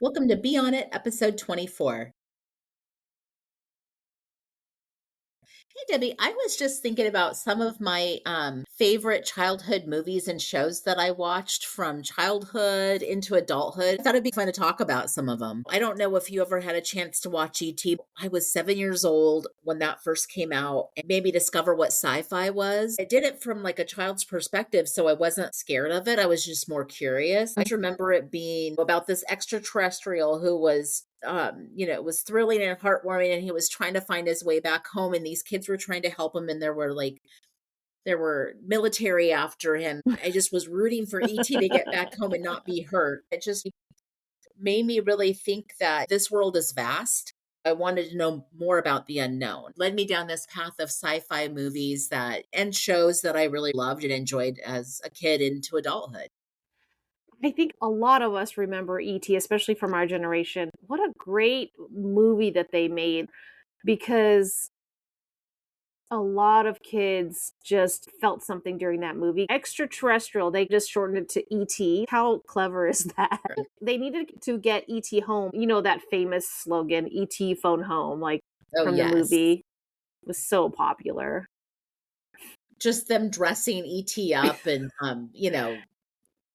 Welcome to Be On It, episode 24. Hey, Debbie, I was just thinking about some of my favorite childhood movies and shows that I watched from childhood into adulthood. I thought it'd be fun to talk about some of them. I don't know if you ever had a chance to watch E.T. I was 7 years old when that first came out and maybe discover what sci-fi was. I did it from like a child's perspective, so I wasn't scared of it. I was just more curious. I just remember it being about this extraterrestrial who was it was thrilling and heartwarming, and he was trying to find his way back home, and these kids were trying to help him, and there were military after him. I just was rooting for ET to get back home and not be hurt. It just made me really think that this world is vast. I wanted to know more about the unknown. Led me down this path of sci-fi movies that and shows that I really loved and enjoyed as a kid into adulthood. I think a lot of us remember E.T., especially from our generation. What a great movie that they made, because a lot of kids just felt something during that movie. Extraterrestrial, they just shortened it to E.T. How clever is that? They needed to get E.T. home. You know that famous slogan, E.T. phone home, like Oh, from the yes. movie. It was so popular. Just them dressing ET up and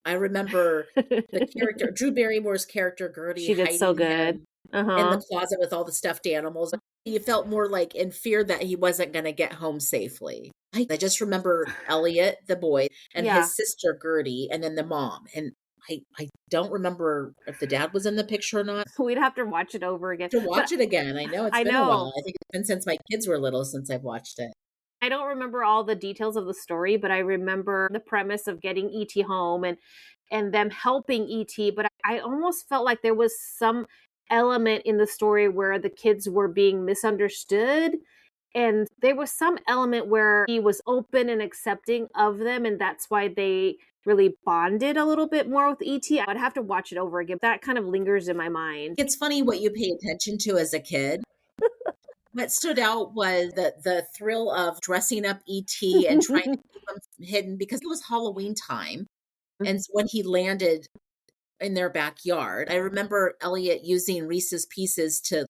I remember the character, Drew Barrymore's character, Gertie, She did so hiding good. him in the Uh-huh. closet with all the stuffed animals. You felt more like in fear that he wasn't going to get home safely. I just remember Elliot, the boy, and Yeah. his sister, Gertie, and then the mom. And I don't remember if the dad was in the picture or not. We'd have to watch it over again. To But watch it again. I know it's I been a know. while. I think it's been since my kids were little since I've watched it. I don't remember all the details of the story, but I remember the premise of getting ET home and them helping ET, but I almost felt like there was some element in the story where the kids were being misunderstood, and there was some element where he was open and accepting of them, and that's why they really bonded a little bit more with ET. I'd have to watch it over again. That kind of lingers in my mind. It's funny what you pay attention to as a kid. What stood out was the thrill of dressing up ET and trying to keep him hidden because it was Halloween time, and when he landed in their backyard, I remember Elliot using Reese's Pieces to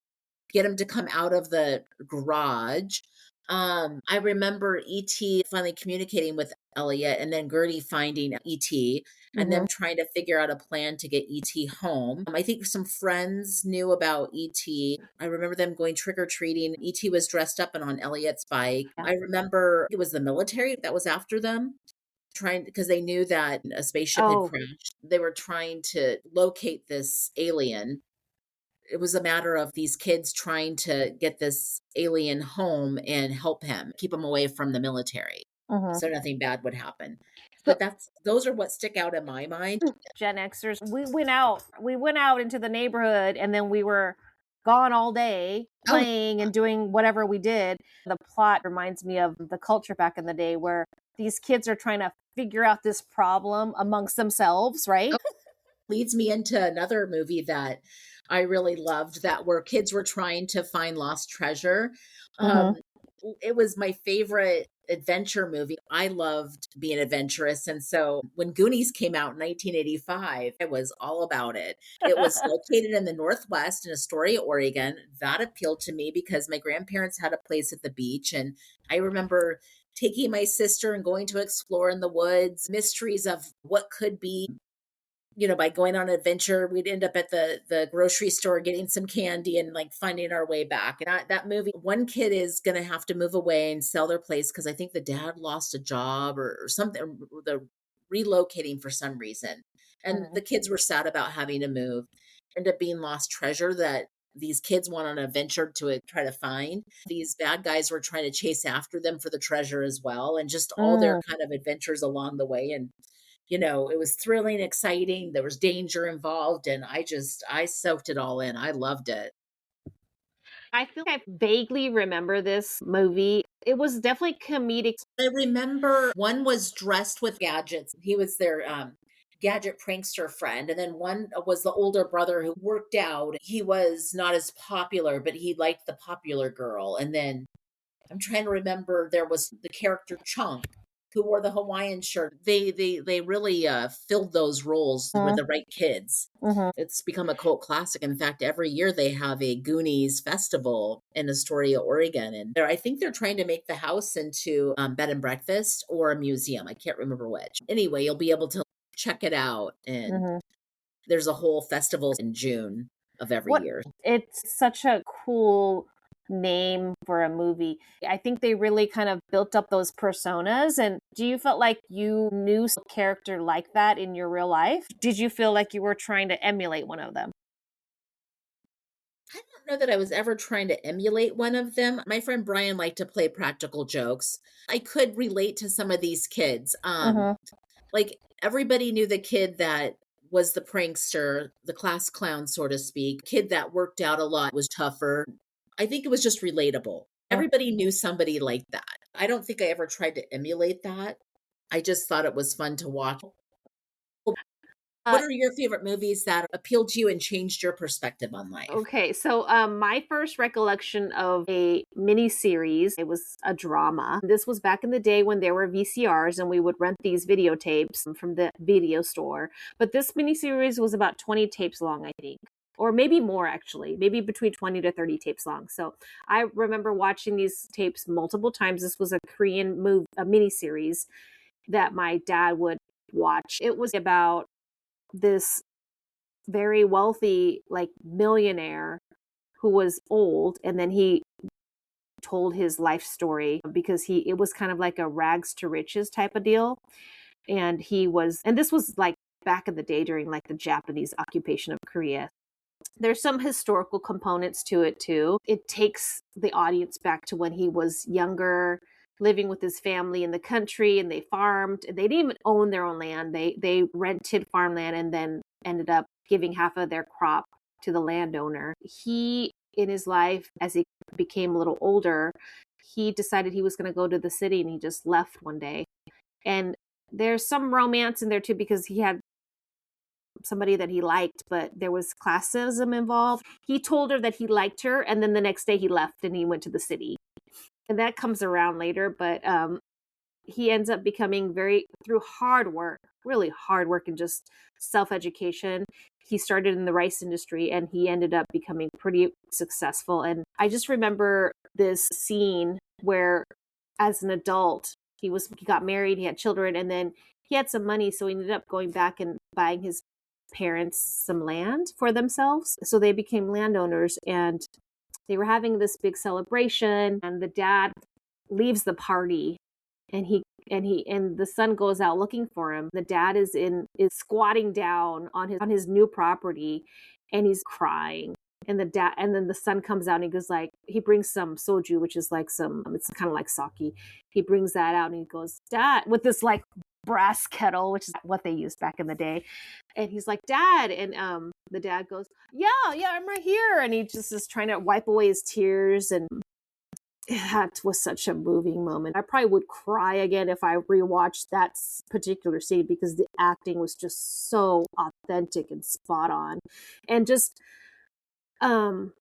get him to come out of the garage. I remember ET finally communicating with Elliot and then Gertie finding ET and them Mhm. trying to figure out a plan to get ET home. I think some friends knew about ET. I remember them going trick or treating. ET was dressed up and on Elliot's bike. Yeah. I remember it was the military that was after them trying because they knew that a spaceship had Oh, crashed. They were trying to locate this alien. It was a matter of these kids trying to get this alien home and help him, keep him away from the military mhm. so nothing bad would happen. So But those are what stick out in my mind. Gen Xers, we went out into the neighborhood, and then we were gone all day Oh, playing and doing whatever we did. The plot reminds me of the culture back in the day where these kids are trying to figure out this problem amongst themselves, right? leads me into another movie that I really loved that where kids were trying to find lost treasure. Um, Mhm. it was my favorite adventure movie. I loved being adventurous. And so when Goonies came out in 1985, I was all about it. It was located in the Northwest in Astoria, Oregon. That appealed to me because my grandparents had a place at the beach. And I remember taking my sister and going to explore in the woods, mysteries of what could be by going on an adventure, we'd end up at the grocery store getting some candy and like finding our way back. And that movie, one kid is going to have to move away and sell their place because I think the dad lost a job or something. They're relocating for some reason, and Mhm. the kids were sad about having to move. End up being lost treasure that these kids went on an adventure to try to find. These bad guys were trying to chase after them for the treasure as well, and just all their Mm. kind of adventures along the way. And it was thrilling, exciting. There was danger involved, and I soaked it all in. I loved it. I feel like I vaguely remember this movie. It was definitely comedic. I remember one was dressed with gadgets. He was their gadget prankster friend, and then one was the older brother who worked out. He was not as popular, but he liked the popular girl. And then I'm trying to remember there was the character Chunk who wore the Hawaiian shirt. They really filled those roles with Mhm, the right kids. mhm, It's become a cult classic. In fact, every year they have a Goonies festival in Astoria, Oregon, and I think they're trying to make the house into bed and breakfast or a museum. I can't remember which. Anyway, you'll be able to check it out, and mhm. there's a whole festival in June of every What year. It's such a cool name for a movie. I think they really kind of built up those personas. And do you felt like you knew a character like that in your real life? Did you feel like you were trying to emulate one of them? I don't know that I was ever trying to emulate one of them. My friend Brian liked to play practical jokes. I could relate to some of these kids. Mhm. Like everybody knew the kid that was the prankster, the class clown, so to speak. Kid that worked out a lot was tougher. I think it was just relatable. Everybody knew somebody like that. I don't think I ever tried to emulate that. I just thought it was fun to watch. Uh, What are your favorite movies that appealed to you and changed your perspective on life? Okay, so my first recollection of a mini series, it was a drama. This was back in the day when there were VCRs and we would rent these videotapes from the video store. But this mini series was about 20 tapes long, I think. Or maybe more actually, maybe between 20 to 30 tapes long. So I remember watching these tapes multiple times. This was a Korean movie, a mini series that my dad would watch. It was about this very wealthy, like millionaire who was old, and then he told his life story because he it was kind of like a rags to riches type of deal. And this was like back in the day during like the Japanese occupation of Korea. There's some historical components to it too. It takes the audience back to when he was younger, living with his family in the country, and they farmed. They didn't even own their own land. They rented farmland and then ended up giving half of their crop to the landowner. He in his life, as he became a little older, he decided he was going to go to the city, and he just left one day. And there's some romance in there too because he had somebody that he liked, but there was classism involved. He told her that he liked her, and then the next day he left and he went to the city. And that comes around later, but he ends up becoming very, through hard work, really hard work and just self education. He started in the rice industry and he ended up becoming pretty successful. And I just remember this scene where, as an adult, he got married, he had children, and then he had some money, so he ended up going back and buying his parents some land for themselves. So they became landowners, and they were having this big celebration, and the dad leaves the party, and the son goes out looking for him. The dad is squatting down on his new property, and he's crying. And then the son comes out and he goes, like, he brings some soju, which is like some, it's kind of like sake. He brings that out and he goes, Dad, with this like brass kettle, which is what they used back in the day. And he's like, Dad. And the dad goes, yeah, I'm right here. And he just is trying to wipe away his tears. And that was such a moving moment. I probably would cry again if I rewatched that particular scene because the acting was just so authentic and spot on. And just um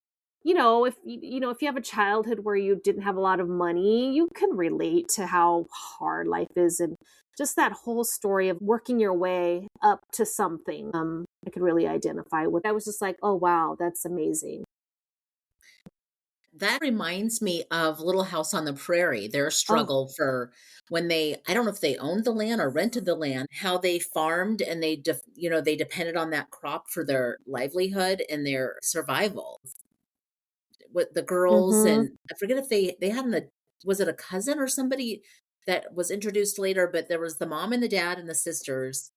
if you have a childhood where you didn't have a lot of money, you can relate to how hard life is, and just that whole story of working your way up to something. I could really identify with. I was just like, oh wow, that's amazing. That reminds me of Little House on the Prairie, their Oh. struggle for when I don't know if they owned the land or rented the land, how they farmed and they depended on that crop for their livelihood and their survival. With the girls, Mhm. and I forget if they had was it a cousin or somebody that was introduced later, but there was the mom and the dad and the sisters,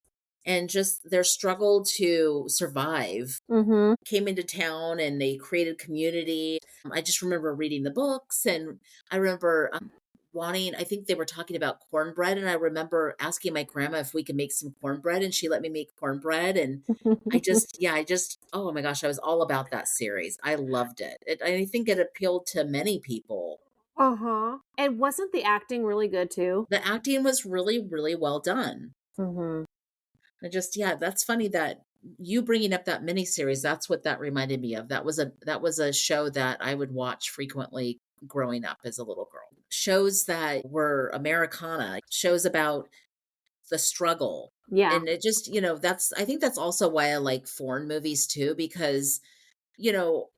and just their struggle to survive Mhm. came into town and they created community. I just remember reading the books, and I remember wanting, I think they were talking about cornbread, and I remember asking my grandma if we could make some cornbread, and she let me make cornbread. And oh my gosh, I was all about that series. I loved it. I think it appealed to many people. Uh-huh. And wasn't the acting really good too? The acting was really, really well done. Mhm. Yeah, that's funny that you bringing up that miniseries, that's what that reminded me of. That was a show that I would watch frequently growing up as a little girl. shows that were Americana, shows about the struggle. Yeah. And it just, that's I think that's also why I like foreign movies too, because, you know,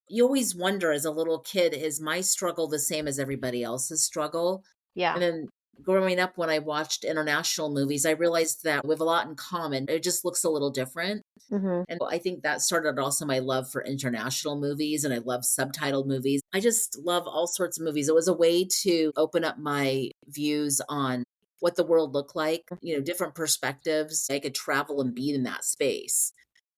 you always wonder as a little kid, is my struggle the same as everybody else's struggle? Yeah. And then growing up, when I watched international movies, I realized that we have a lot in common. It just looks a little different. Mhm. And I think that started also my love for international movies, and I love subtitled movies. I just love all sorts of movies. It was a way to open up my views on what the world looked like, different perspectives. I could travel and be in that space.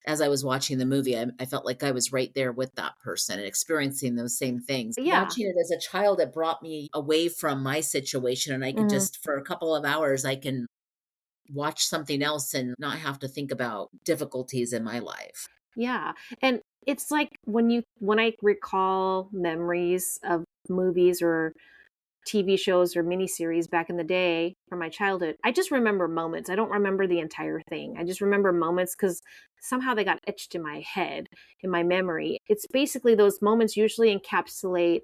As I was watching the movie, I felt like I was right there with that person and experiencing those same things. Yeah. Watching it as a child, it brought me away from my situation, and I could Mhm. just, for a couple of hours, I can watch something else and not have to think about difficulties in my life. Yeah. And it's like when I recall memories of movies or TV shows or miniseries back in the day from my childhood, I just remember moments. I don't remember the entire thing. I just remember moments because somehow they got etched in my head, in my memory. It's basically those moments usually encapsulate,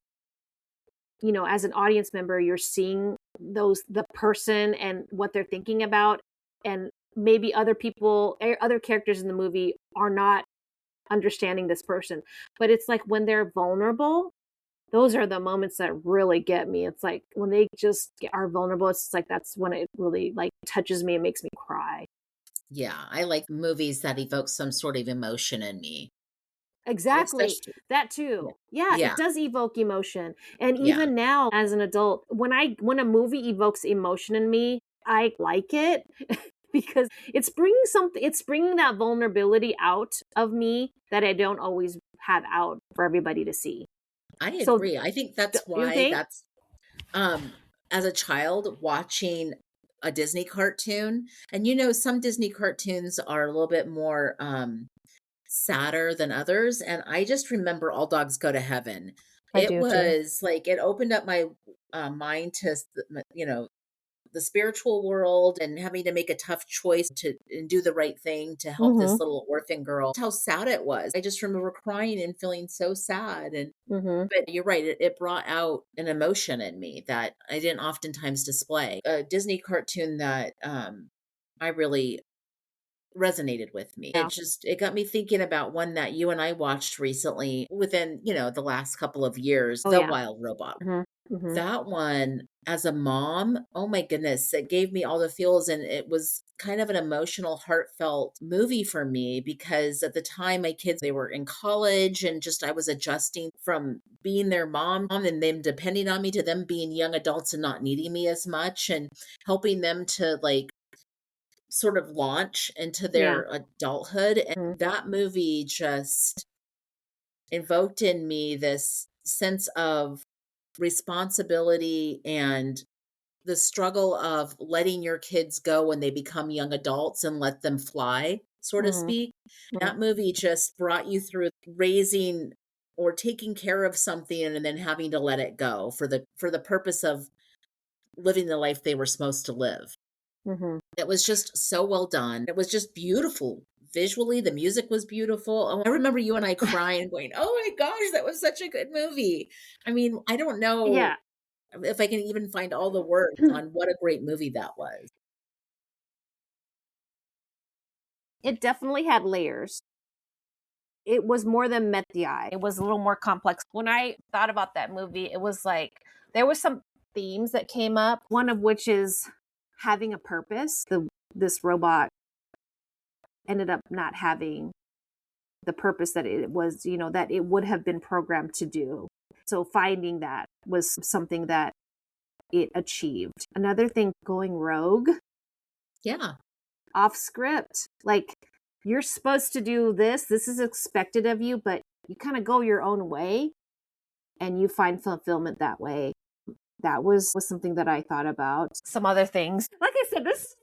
as an audience member, you're seeing the person and what they're thinking about. And maybe other people, other characters in the movie are not understanding this person. But it's like when they're vulnerable, those are the moments that really get me. It's like when they just are vulnerable, it's like that's when it really like touches me and makes me cry. Yeah, I like movies that evoke some sort of emotion in me, Exactly. especially. That Yeah. too. Yeah, Yeah, it does evoke emotion. And yeah. even now as an adult, when a movie evokes emotion in me, I like it because it's bringing that vulnerability out of me that I don't always have out for everybody to see. I So, agree. I think that's you why think? that's um as a child watching a Disney cartoon, and some Disney cartoons are a little bit more sadder than others, and I just remember All Dogs Go to Heaven. I It do too. was like it opened up my mind to the spiritual world, and having to make a tough choice to and do the right thing to help this Mhm. little orphan girl. How sad it was. I just remember crying and feeling so sad. And Mhm. but you're right, it brought out an emotion in me that I didn't oftentimes display. A Disney cartoon that I really resonated with me. Yeah. It got me thinking about one that you and I watched recently within, the last couple of years, Oh The yeah. Wild Robot. Mhm. Mhm. That one, as a mom, oh my goodness, it gave me all the feels, and it was kind of an emotional, heartfelt movie for me, because at the time my kids, they were in college, and just I was adjusting from being their mom and them depending on me to them being young adults and not needing me as much, and helping them to like sort of launch into Yeah. their adulthood. And Mhm. that movie just invoked in me this sense of responsibility and the struggle of letting your kids go when they become young adults and let them fly, so to Mhm. speak. Mhm. That movie just brought you through raising or taking care of something and then having to let it go for the purpose of living the life they were supposed to live. Mhm. It was just so well done. It was just beautiful. Visually, the music was beautiful. Oh, I remember you and I crying and going, "Oh my gosh, that was such a good movie." I mean, I don't know Yeah. if I can even find all the words on what a great movie that was. It definitely had layers. It was more than met the eye. It was a little more complex. When I thought about that movie, it was like there was some themes that came up, one of which is having a purpose. This robot ended up not having the purpose that it was, that it would have been programmed to do. So finding that was something that it achieved. Another thing, going rogue, Yeah. off script. Like, you're supposed to do this is expected of you, but you kind of go your own way and you find fulfillment that way. That was something that I thought about. Some other things. Like I said, this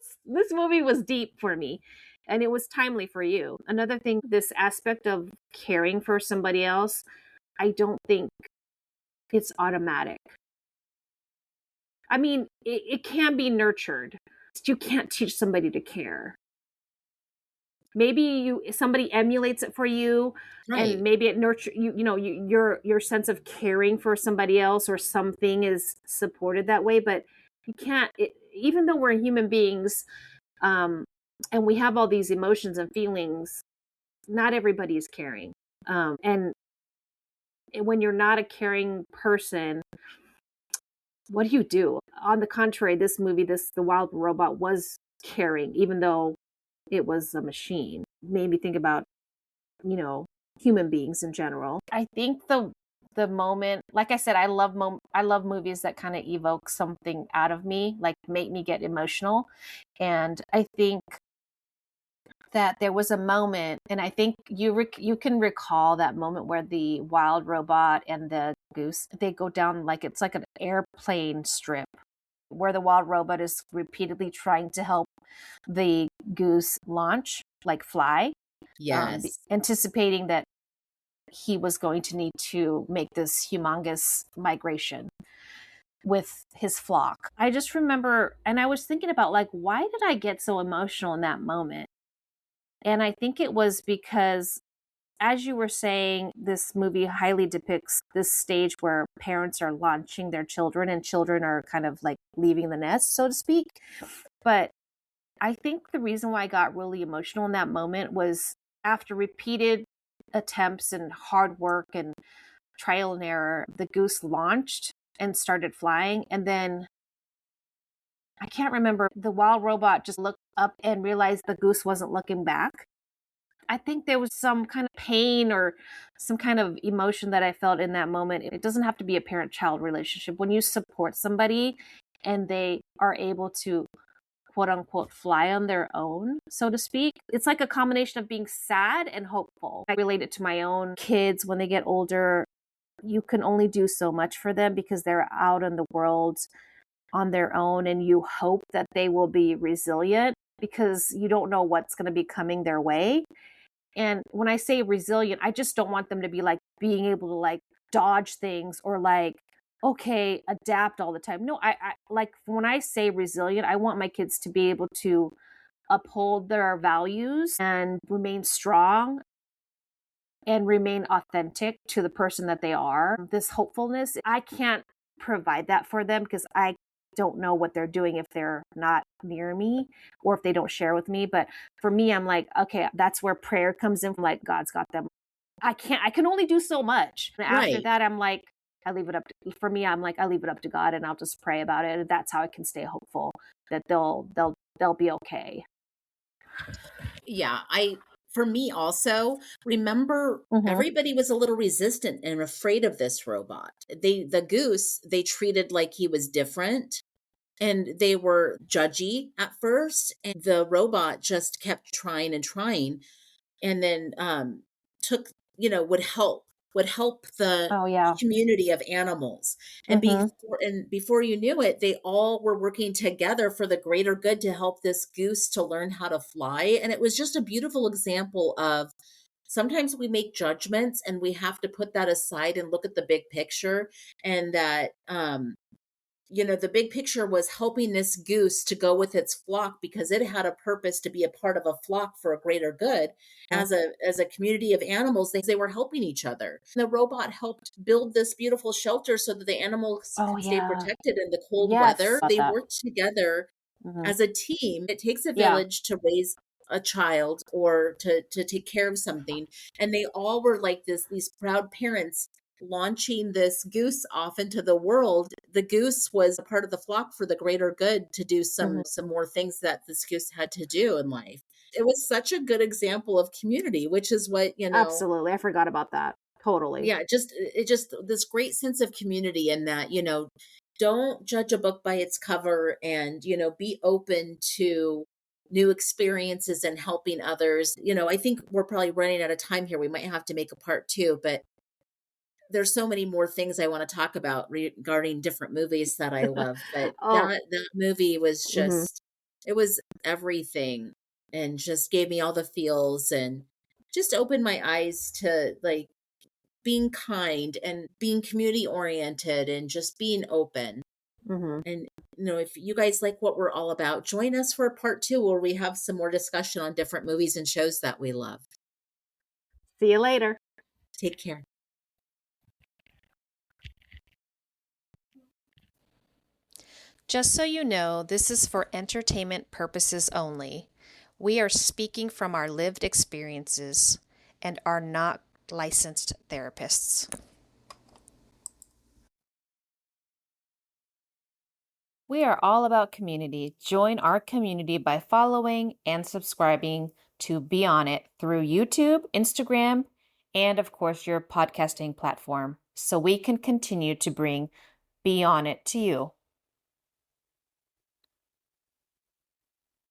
movie was deep for me and it was timely for you. Another thing, this aspect of caring for somebody else, I don't think it's automatic. I mean, it can be nurtured. You can't teach somebody to care. maybe somebody emulates it for you, and Right. maybe it nurture your sense of caring for somebody else or something is supported that way. But you can't even though we're human beings, um and we have all these emotions and feelings, not everybody is caring. And when you're not a caring person, what do you do? On the contrary, this movie, the wild robot was caring, even though it was a machine. Made me think about, you know, human beings in general. I think the moment, like I said, I love movies that kind of evoke something out of me, like make me get emotional. And I think that there was a moment, and I think you can recall that moment where the wild robot and the goose, they go down like it's like an airplane strip where the wild robot is repeatedly trying to help the goose launch, like fly, Yes. anticipating that he was going to need to make this humongous migration with his flock. I just remember, and I was thinking about, like, why did I get so emotional in that moment? And I think it was because, as you were saying, this movie highly depicts this stage where parents are launching their children and children are kind of like leaving the nest, so to speak. But I think the reason why I got really emotional in that moment was after repeated attempts and hard work and trial and error, the goose launched and started flying. And then I can't remember, the wild robot just looked up and realized the goose wasn't looking back. I think there was some kind of pain or some kind of emotion that I felt in that moment. It doesn't have to be a parent child relationship. When you support somebody and they are able to quote unquote fly on their own, so to speak, it's like a combination of being sad and hopeful. I relate it to my own kids when they get older. You can only do so much for them because they're out in the world on their own, and you hope that they will be resilient because you don't know what's going to be coming their way. And when I say resilient, I just don't want them to be like being able to like dodge things or like, okay, adapt all the time. No, I like when I say resilient, I want my kids to be able to uphold their values and remain strong and remain authentic to the person that they are. This hopefulness, I can't provide that for them because I don't know what they're doing if they're not near me or if they don't share with me. But for me, I'm like, okay, that's where prayer comes in. Like, God's got them. I can only do so much. And after Right. that, I'm like, I leave it up for me. I'm like, I leave it up to God and I'll just pray about it. And that's how I can stay hopeful that they'll be okay. Yeah, I for me also, remember Mm-hmm. everybody was a little resistant and afraid of this robot. The goose, they treated like he was different and they were judgy at first, and the robot just kept trying and trying, and then took, would help the Oh yeah. community of animals, and Mm-hmm. before you knew it, they all were working together for the greater good to help this goose to learn how to fly. And it was just a beautiful example of sometimes we make judgments and we have to put that aside and look at the big picture. And that the big picture was helping this goose to go with its flock because it had a purpose to be a part of a flock for a greater good. As a community of animals, they were helping each other. The robot helped build this beautiful shelter so that the animals Oh could stay yeah. protected in the cold Yes. weather. About They that. worked together Mm-hmm. as a team. It takes a Yeah. village to raise a child or to take care of something, and they all were like these proud parents launching this goose off into the world. The goose was a part of the flock for the greater good to do Mm-hmm. some more things that this goose had to do in life. It was such a good example of community, which is what, Absolutely. I forgot about that. Totally. yeah, just this great sense of community, and that, don't judge a book by its cover, and, be open to new experiences and helping others. I think we're probably running out of time here. We might have to make a part two, but there's so many more things I want to talk about regarding different movies that I love. But Oh. that movie was Mhm. just, it was everything, and just gave me all the feels, and just opened my eyes to like being kind and being community oriented and just being open. Hmm. And, if you guys like what we're all about, join us for part two where we have some more discussion on different movies and shows that we love. See you later. Take care. Just so you know, this is for entertainment purposes only. We are speaking from our lived experiences and are not licensed therapists. We are all about community. Join our community by following and subscribing to Be On It through YouTube, Instagram, and of course your podcasting platform so we can continue to bring Be On It to you.